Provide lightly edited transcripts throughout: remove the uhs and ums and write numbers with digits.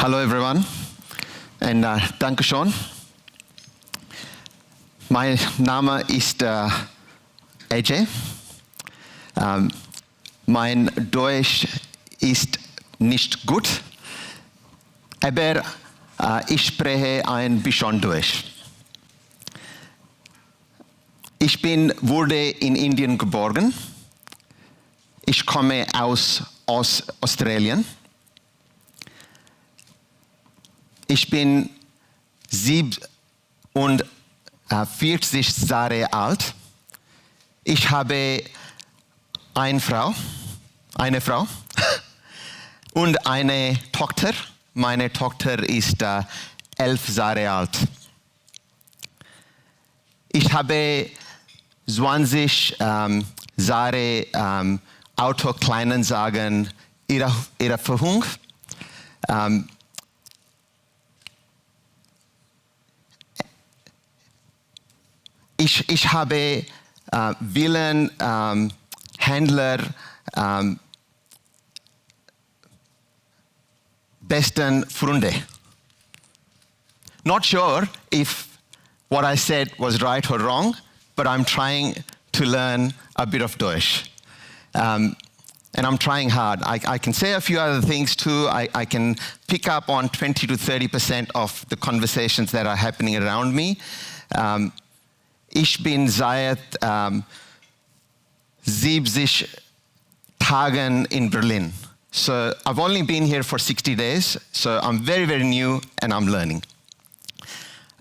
Hallo everyone and danke schön. Mein Name ist Ajay. Mein Deutsch ist nicht gut, aber ich spreche ein bisschen Deutsch. Wurde in Indien geboren. Ich komme aus Australien. Ich bin 47 Jahre alt. Ich habe eine Frau und eine Tochter. Meine Tochter ist 11 Jahre alt. Ich habe 20 Jahre Autokleinanzeigen Erfahrung. Ich habe Händler, besten Freunde. Not sure if what I said was right or wrong, but I'm trying to learn a bit of Deutsch. And I'm trying hard. I can say a few other things too. I can pick up on 20 to 30% of the conversations that are happening around me. Ich bin seit 70 Tagen in Berlin. So I've only been here for 60 days, so I'm very, very new and I'm learning.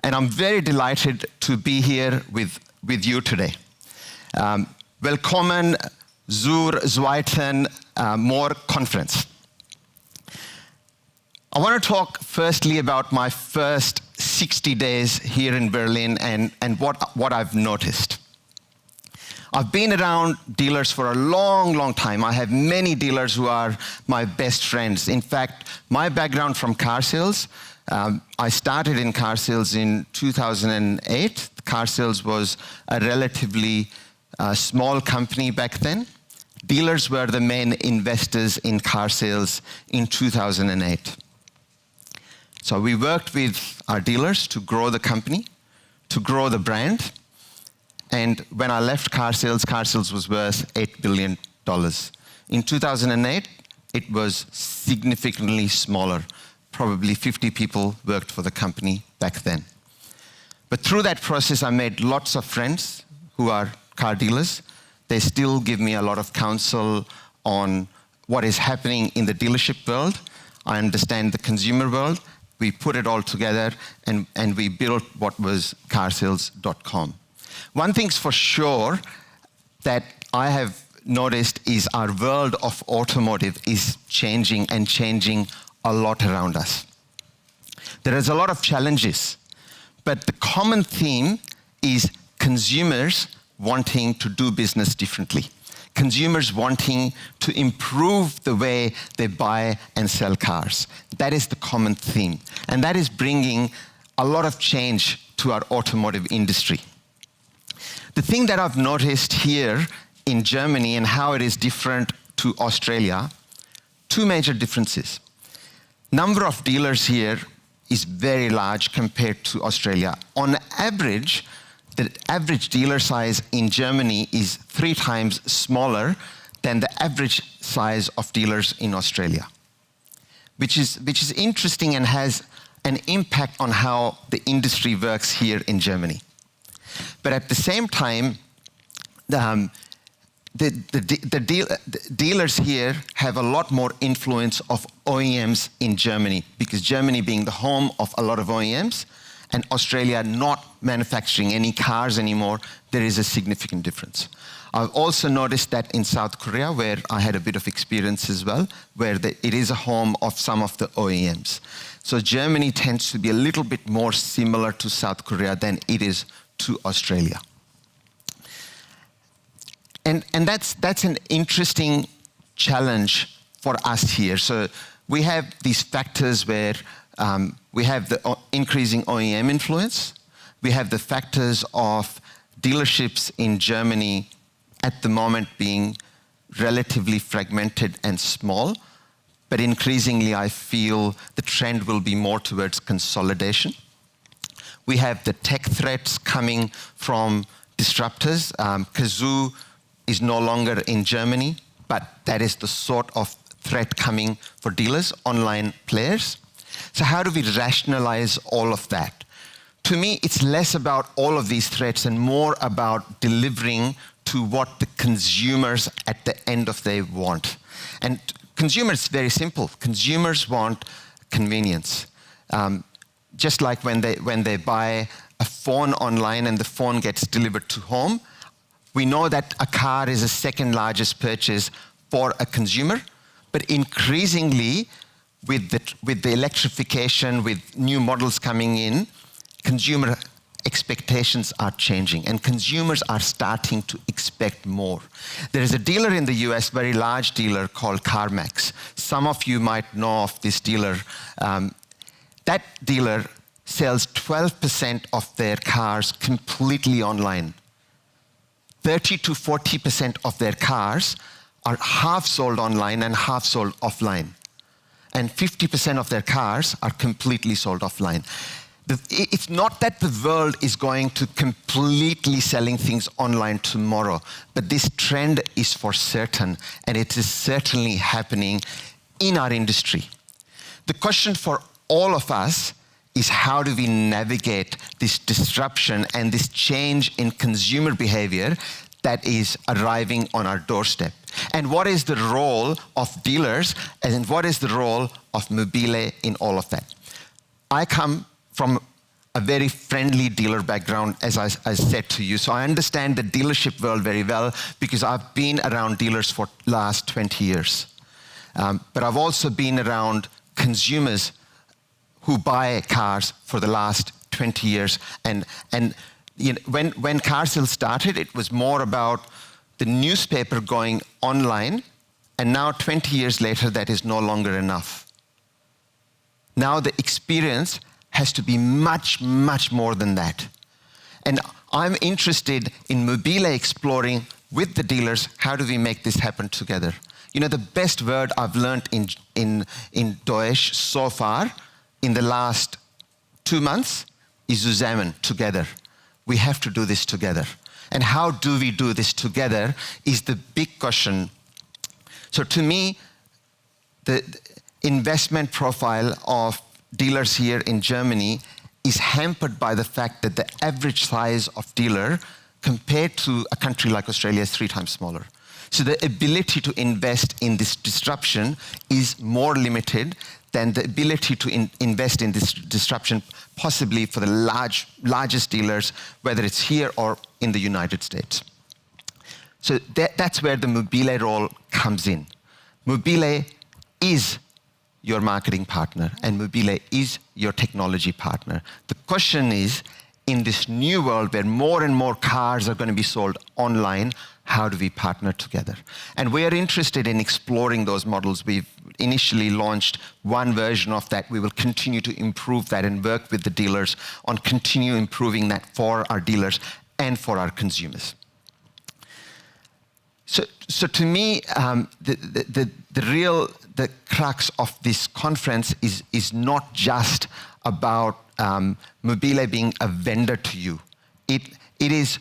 And I'm very delighted to be here with you today. Willkommen zur zweiten More Conference. I want to talk firstly about my first 60 days here in Berlin and what I've noticed. I've been around dealers for a long, long time. I have many dealers who are my best friends. In fact, my background from car sales, I started in car sales in 2008. Car sales was a relatively small company back then. Dealers were the main investors in car sales in 2008. So we worked with our dealers to grow the company, to grow the brand. And when I left car sales was worth $8 billion. In 2008, it was significantly smaller. Probably 50 people worked for the company back then. But through that process, I made lots of friends who are car dealers. They still give me a lot of counsel on what is happening in the dealership world. I understand the consumer world. We put it all together and we built what was carsales.com. One thing's for sure that I have noticed is our world of automotive is changing and changing a lot around us. There is a lot of challenges, but the common theme is consumers wanting to do business differently. Consumers wanting to improve the way they buy and sell cars. That is the common theme. And that is bringing a lot of change to our automotive industry. The thing that I've noticed here in Germany and how it is different to Australia, two major differences. Number of dealers here is very large compared to Australia. On average, the average dealer size in Germany is 3 times smaller than the average size of dealers in Australia, which is interesting and has an impact on how the industry works here in Germany. But at the same time, the dealers here have a lot more influence of OEMs in Germany, because Germany being the home of a lot of OEMs, and Australia not manufacturing any cars anymore, there is a significant difference. I've also noticed that in South Korea, where I had a bit of experience as well, where it is a home of some of the OEMs. So Germany tends to be a little bit more similar to South Korea than it is to Australia. And that's an interesting challenge for us here. So we have these factors where we have the increasing OEM influence. We have the factors of dealerships in Germany at the moment being relatively fragmented and small. but increasingly I feel the trend will be more towards consolidation. We have the tech threats coming from disruptors. Kazoo is no longer in Germany, but that is the sort of threat coming for dealers, online players. So how do we rationalize all of that? To me, it's less about all of these threats and more about delivering to what the consumers at the end of the day want. And consumers, very simple. Consumers want convenience. Just like when they buy a phone online and the phone gets delivered to home, we know that a car is the second largest purchase for a consumer, but increasingly with the electrification, with new models coming in, consumer expectations are changing and consumers are starting to expect more. There is a dealer in the US, very large dealer called CarMax. Some of you might know of this dealer. That dealer sells 12% of their cars completely online. 30 to 40% of their cars are half sold online and half sold offline. And 50% of their cars are completely sold offline. It's not that the world is going to completely selling things online tomorrow, but this trend is for certain, and it is certainly happening in our industry. The question for all of us is how do we navigate this disruption and this change in consumer behavior that is arriving on our doorstep? And what is the role of dealers, and what is the role of Mobile in all of that? I come from a very friendly dealer background, as I said to you. So I understand the dealership world very well because I've been around dealers for the last 20 years. But I've also been around consumers who buy cars for the last 20 years. And you know, when car sales started, it was more about the newspaper going online. And now 20 years later, that is no longer enough. Now the experience has to be much, much more than that. And I'm interested in Mobile exploring with the dealers, how do we make this happen together? You know, the best word I've learned in Deutsch so far in the last 2 months is zusammen, together. We have to do this together. And how do we do this together is the big question. So to me, the investment profile of dealers here in Germany is hampered by the fact that the average size of dealer compared to a country like Australia is 3 times smaller. So the ability to invest in this disruption is more limited than the ability to invest in this disruption possibly for the largest dealers, whether it's here or in the United States. So that's where the Mobile role comes in. Mobile is your marketing partner, and Mobile is your technology partner. The question is, in this new world where more and more cars are going to be sold online, how do we partner together? And we are interested in exploring those models. We've initially launched one version of that. We will continue to improve that and work with the dealers on continue improving that for our dealers and for our consumers. So to me, the crux of this conference is not just about Mobile being a vendor to you. It is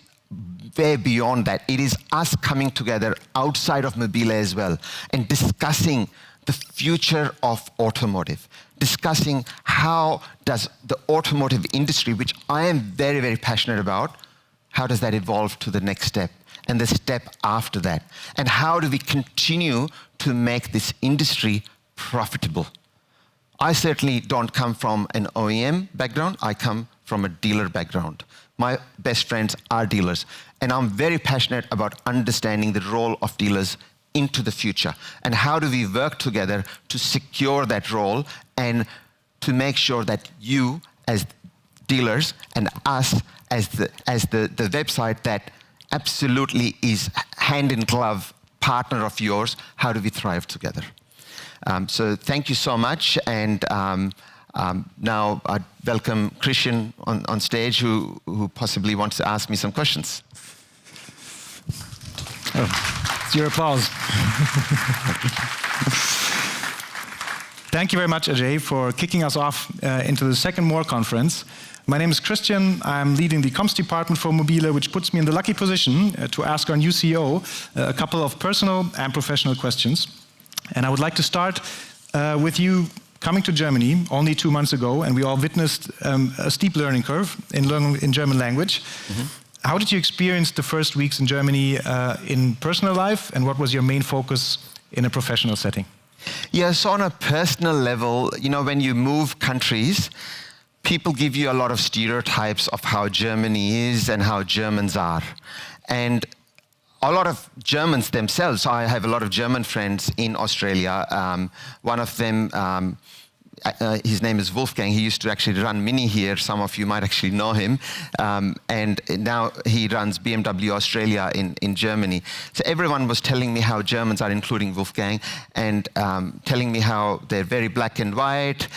way beyond that. It is us coming together outside of Mobile as well and discussing the future of automotive, discussing how does the automotive industry, which I am very, very passionate about, how does that evolve to the next step and the step after that? And how do we continue to make this industry profitable? I certainly don't come from an OEM background. I come from a dealer background. My best friends are dealers. And I'm very passionate about understanding the role of dealers into the future. And how do we work together to secure that role and to make sure that you as dealers and us as the website that absolutely is hand in glove partner of yours, how do we thrive together? So thank you so much. And now I'd welcome Christian on stage who possibly wants to ask me some questions. Oh, it's your applause. Thank you very much, Ajay, for kicking us off into the second MORE conference. My name is Christian. I'm leading the comms department for Mobile, which puts me in the lucky position to ask our new CEO a couple of personal and professional questions. And I would like to start with you coming to Germany only 2 months ago, and we all witnessed a steep learning curve in learning in German language. Mm-hmm. How did you experience the first weeks in Germany in personal life, and what was your main focus in a professional setting? Yeah, so on a personal level, you know, when you move countries, people give you a lot of stereotypes of how Germany is and how Germans are. And a lot of Germans themselves, I have a lot of German friends in Australia. One of them, his name is Wolfgang. He used to actually run Mini here. Some of you might actually know him. And now he runs BMW Australia in Germany. So everyone was telling me how Germans are, including Wolfgang, and telling me how they're very black and white.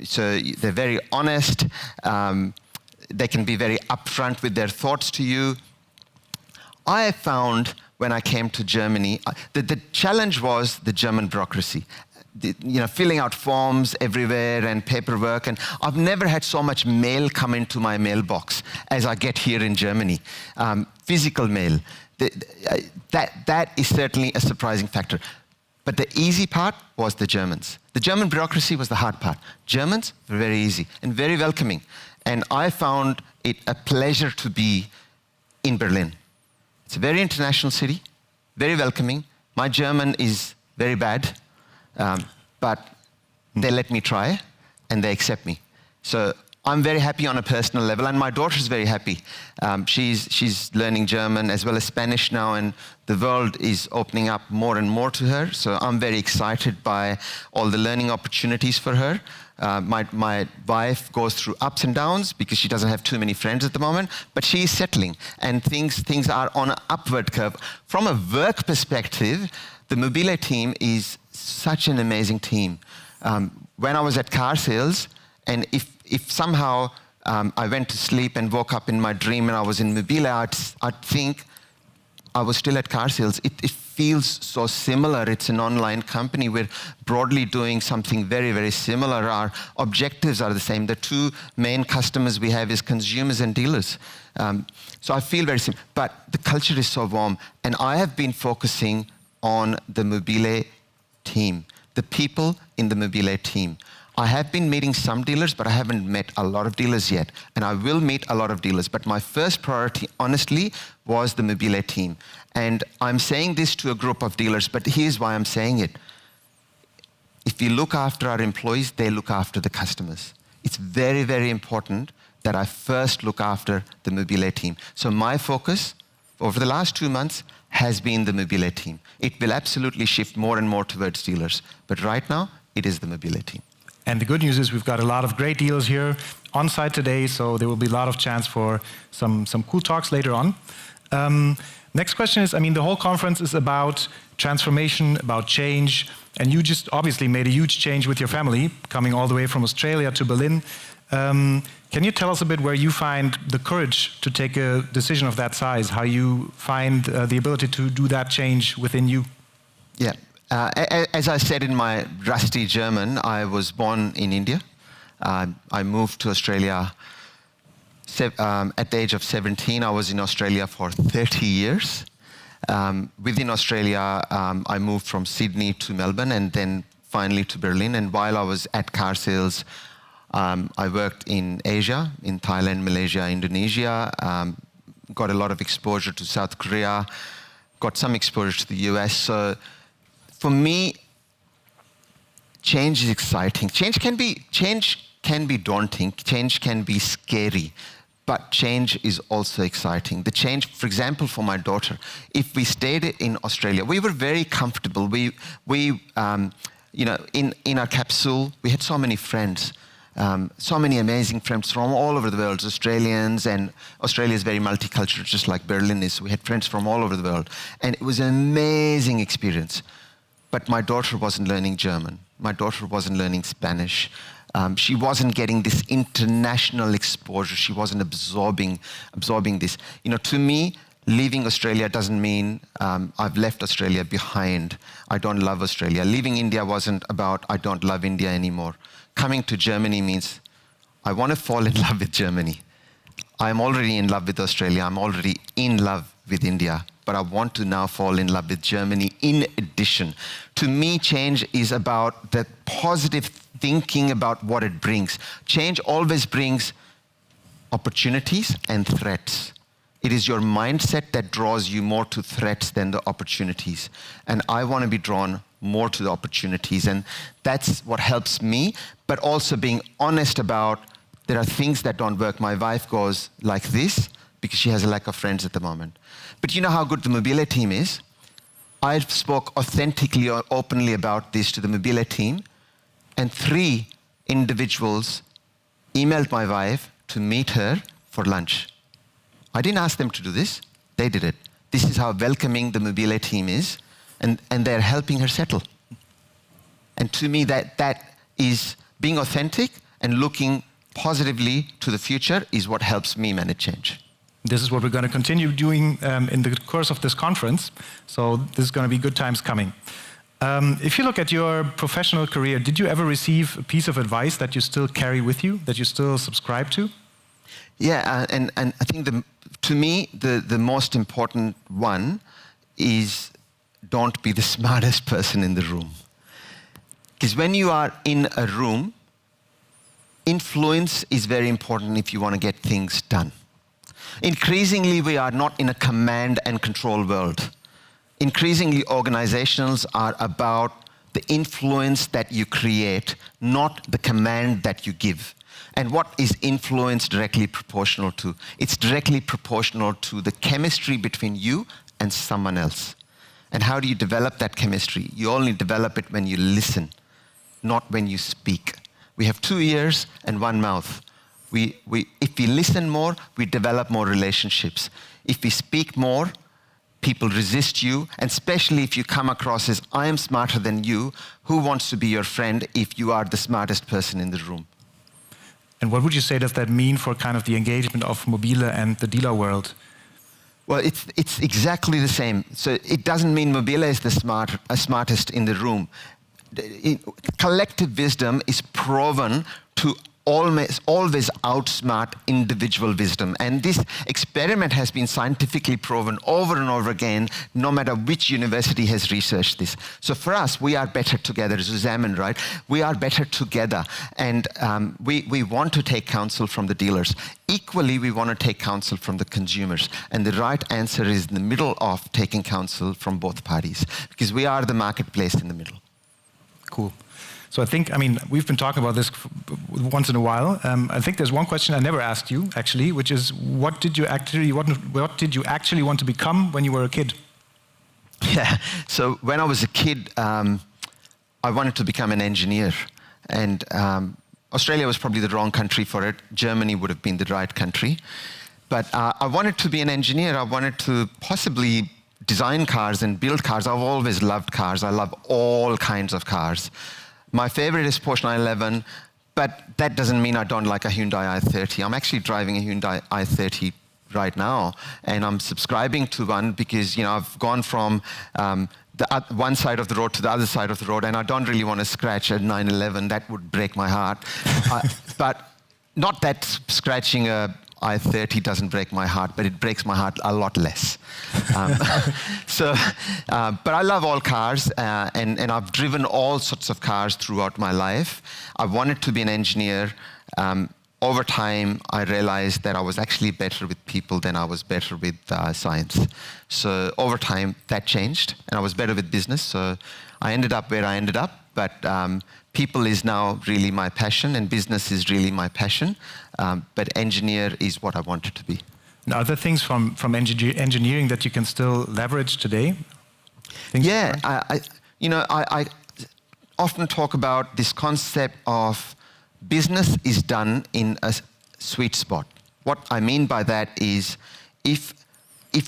So they're very honest. They can be very upfront with their thoughts to you. I found when I came to Germany, the challenge was the German bureaucracy. Filling out forms everywhere and paperwork, and I've never had so much mail come into my mailbox as I get here in Germany. Physical mail, that is certainly a surprising factor. But the easy part was the Germans. The German bureaucracy was the hard part. Germans were very easy and very welcoming, and I found it a pleasure to be in Berlin. It's a very international city, very welcoming. My German is very bad. But they let me try, and they accept me. So I'm very happy on a personal level, and my daughter's very happy. She's learning German as well as Spanish now, and the world is opening up more and more to her. So I'm very excited by all the learning opportunities for her. My wife goes through ups and downs because she doesn't have too many friends at the moment, but she is settling, and things are on an upward curve. From a work perspective, the Mobile team is such an amazing team. When I was at car sales, and if somehow I went to sleep and woke up in my dream and I was in Mobile, I'd think I was still at car sales. It feels so similar. It's an online company. We're broadly doing something very, very similar. Our objectives are the same. The two main customers we have is consumers and dealers. So I feel very similar. But the culture is so warm, and I have been focusing on the Mobile team, the people in the Mobile team. I have been meeting some dealers, but I haven't met a lot of dealers yet. And I will meet a lot of dealers. But my first priority, honestly, was the Mobile team. And I'm saying this to a group of dealers, but here's why I'm saying it. If we look after our employees, they look after the customers. It's very, very important that I first look after the Mobile team. So my focus over the last 2 months has been the Mobile team. It will absolutely shift more and more towards dealers. But right now, it is the Mobile team. And the good news is we've got a lot of great dealers here on site today, so there will be a lot of chance for some cool talks later on. Next question is, the whole conference is about transformation, about change, and you just obviously made a huge change with your family, coming all the way from Australia to Berlin. Can you tell us a bit where you find the courage to take a decision of that size, how you find the ability to do that change within you? Yeah, as I said in my rusty German, I was born in India. I moved to Australia at the age of 17. I was in Australia for 30 years. Within Australia, I moved from Sydney to Melbourne and then finally to Berlin. And while I was at car sales, I worked in Asia, in Thailand, Malaysia, Indonesia, got a lot of exposure to South Korea, got some exposure to the US. So for me, change is exciting. Change can be daunting, change can be scary, but change is also exciting. The change, for example, for my daughter, if we stayed in Australia, we were very comfortable. In our capsule, we had so many friends. So many amazing friends from all over the world, Australians, and Australia is very multicultural, just like Berlin is. We had friends from all over the world. And it was an amazing experience. But my daughter wasn't learning German. My daughter wasn't learning Spanish. She wasn't getting this international exposure. She wasn't absorbing this. To me, Leaving Australia doesn't mean I've left Australia behind. I don't love Australia. Leaving India wasn't about I don't love India anymore. Coming to Germany means I want to fall in love with Germany. I'm already in love with Australia. I'm already in love with India. But I want to now fall in love with Germany in addition. To me, change is about the positive thinking about what it brings. Change always brings opportunities and threats. It is your mindset that draws you more to threats than the opportunities. And I want to be drawn more to the opportunities. And that's what helps me, but also being honest about there are things that don't work. My wife goes like this because she has a lack of friends at the moment. But you know how good the Mobile team is? I spoke authentically or openly about this to the Mobile team, and 3 individuals emailed my wife to meet her for lunch. I didn't ask them to do this. They did it. This is how welcoming the Mobile team is, and they're helping her settle. And to me, that is being authentic and looking positively to the future is what helps me manage change. This is what we're going to continue doing in the course of this conference. So this is going to be good times coming. If you look at your professional career, did you ever receive a piece of advice that you still carry with you, that you still subscribe to? Yeah, and I think to me, the most important one is don't be the smartest person in the room. Because when you are in a room, influence is very important if you want to get things done. Increasingly, we are not in a command and control world. Increasingly, organizations are about the influence that you create, not the command that you give. And what is influence directly proportional to? It's directly proportional to the chemistry between you and someone else. And how do you develop that chemistry? You only develop it when you listen, not when you speak. We have 2 ears and 1 mouth. If we listen more, we develop more relationships. If we speak more, people resist you, and especially if you come across as, I am smarter than you, who wants to be your friend if you are the smartest person in the room? And what would you say does that mean for kind of the engagement of Mobile and the dealer world? Well, it's exactly the same. So it doesn't mean Mobile is the smartest in the room. Collective wisdom is proven to always outsmart individual wisdom. And this experiment has been scientifically proven over and over again, no matter which university has researched this. So for us, we are better together, Zusammen, right? We are better together. And we want to take counsel from the dealers. Equally, we want to take counsel from the consumers. And the right answer is in the middle of taking counsel from both parties, because we are the marketplace in the middle. Cool. So we've been talking about this once in a while. I think there's one question I never asked you, actually, which is, what did you actually want to become when you were a kid? Yeah, so when I was a kid, I wanted to become an engineer. And Australia was probably the wrong country for it. Germany would have been the right country. But I wanted to be an engineer. I wanted to possibly design cars and build cars. I've always loved cars. I love all kinds of cars. My favorite is Porsche 911, but that doesn't mean I don't like a Hyundai i30. I'm actually driving a Hyundai i30 right now, and I'm subscribing to one because I've gone from the one side of the road to the other side of the road, and I don't really want to scratch a 911. That would break my heart. But not that scratching a i30 doesn't break my heart, but it breaks my heart a lot less. But I love all cars, and I've driven all sorts of cars throughout my life. I wanted to be an engineer. Over time, I realized that I was actually better with people than I was better with science. So over time, that changed, and I was better with business. So I ended up where I ended up, but people is now really my passion, and business is really my passion. But engineer is what I wanted to be. Now, are there things from engineering that you can still leverage today? Yeah, I often talk about this concept of business is done in a sweet spot. What I mean by that is if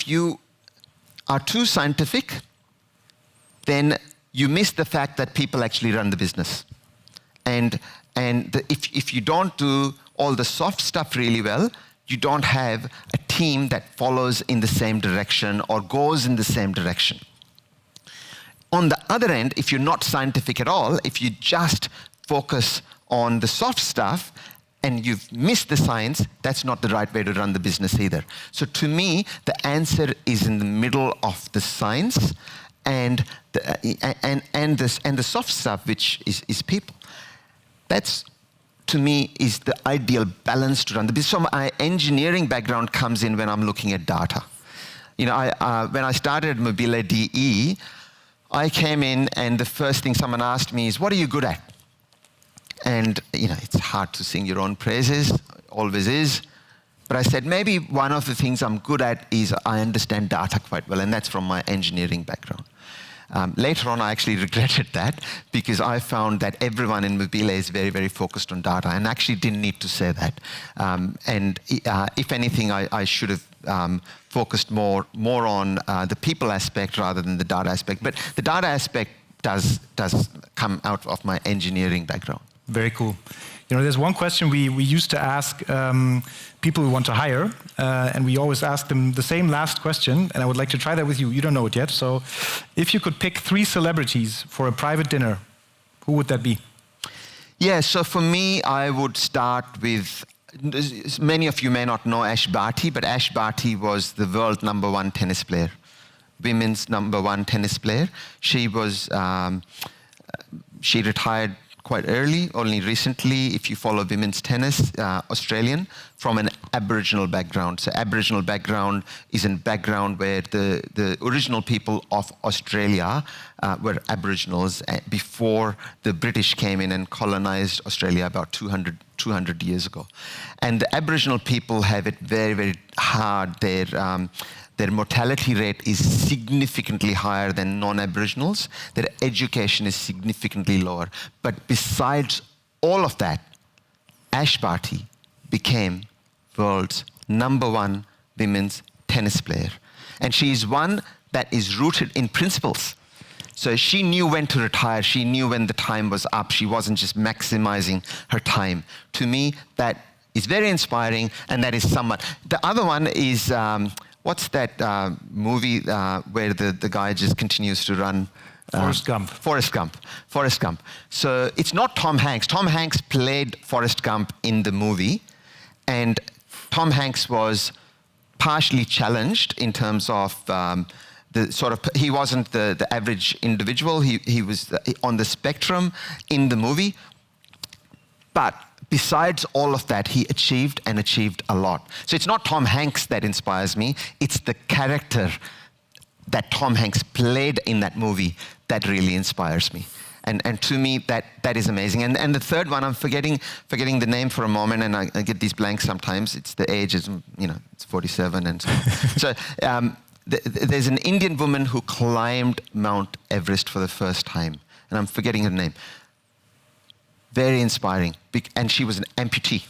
you are too scientific, then you miss the fact that people actually run the business. And if you don't do all the soft stuff really well, you don't have a team that follows in the same direction or goes in the same direction. On the other end, if you're not scientific at all, if you just focus on the soft stuff and you've missed the science, that's not the right way to run the business either. So to me, the answer is in the middle of the science and the soft stuff, which is people. That's, to me, is the ideal balance to run the business. So my engineering background comes in when I'm looking at data. When I started Mobile DE, I came in and the first thing someone asked me is, what are you good at? And it's hard to sing your own praises, always is. But I said, maybe one of the things I'm good at is I understand data quite well, and that's from my engineering background. Later on, I actually regretted that because I found that everyone in Mobile is very, very focused on data and actually didn't need to say that. If anything, I should have focused more on the people aspect rather than the data aspect. But the data aspect does come out of my engineering background. Very cool. There's one question we used to ask people who want to hire, and we always ask them the same last question, and I would like to try that with you. You don't know it yet, so if you could pick 3 celebrities for a private dinner, who would that be? Yeah, so for me, I would start with, many of you may not know Ash Barty, but Ash Barty was the world #1 tennis player, women's #1 tennis player. She retired quite early, only recently, if you follow women's tennis, Australian, from an Aboriginal background. So Aboriginal background is a background where the original people of Australia were Aboriginals before the British came in and colonized Australia about 200 years ago. And the Aboriginal people have it very, very hard. Their mortality rate is significantly higher than non-Aboriginals. Their education is significantly lower. But besides all of that, Ash Barty became world's #1 women's tennis player. And she is one that is rooted in principles. So she knew when to retire. She knew when the time was up. She wasn't just maximizing her time. To me, that is very inspiring, and that is somewhat. The other one is, what's that movie where the guy just continues to run? Forrest Gump. Forrest Gump. So it's not Tom Hanks. Tom Hanks played Forrest Gump in the movie, and Tom Hanks was partially challenged in terms of he wasn't the average individual. He was on the spectrum in the movie, but besides all of that, he achieved a lot. So it's not Tom Hanks that inspires me, it's the character that Tom Hanks played in that movie that really inspires me. And to me, that is amazing. And the third one, I'm forgetting the name for a moment, and I get these blanks sometimes. It's the age, it's 47 and so on. So there's an Indian woman who climbed Mount Everest for the first time, and I'm forgetting her name. Very inspiring, and she was an amputee.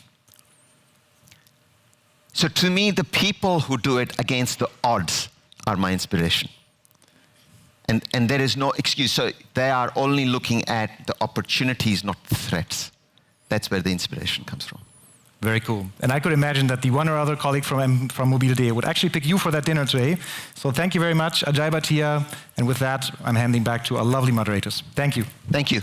So to me, the people who do it against the odds are my inspiration. And there is no excuse. So they are only looking at the opportunities, not the threats. That's where the inspiration comes from. Very cool. And I could imagine that the one or other colleague from Mobile DE would actually pick you for that dinner today. So thank you very much, Ajay, Bhatia. And with that, I'm handing back to our lovely moderators. Thank you. Thank you.